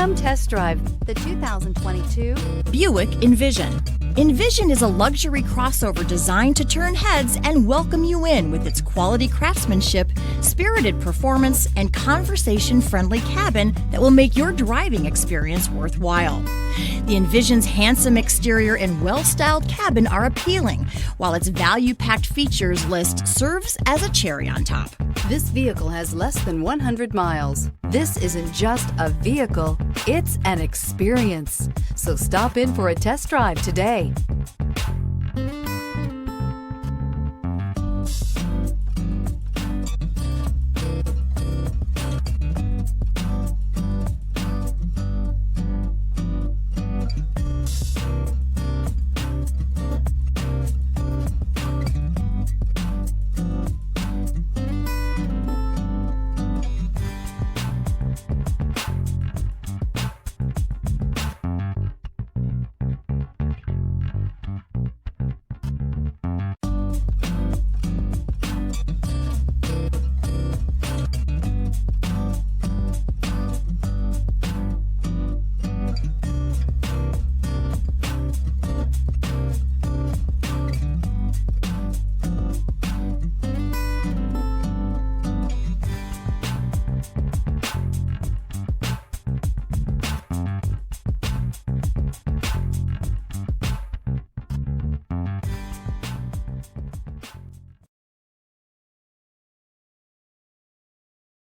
Come test drive the 2022 Buick Envision. Envision is a luxury crossover designed to turn heads and welcome you in with its quality craftsmanship, spirited performance, and conversation-friendly cabin that will make your driving experience worthwhile. The Envision's handsome exterior and well-styled cabin are appealing, while its value-packed features list serves as a cherry on top. This vehicle has less than 100 miles. This isn't just a vehicle, it's an experience. So stop in for a test drive today.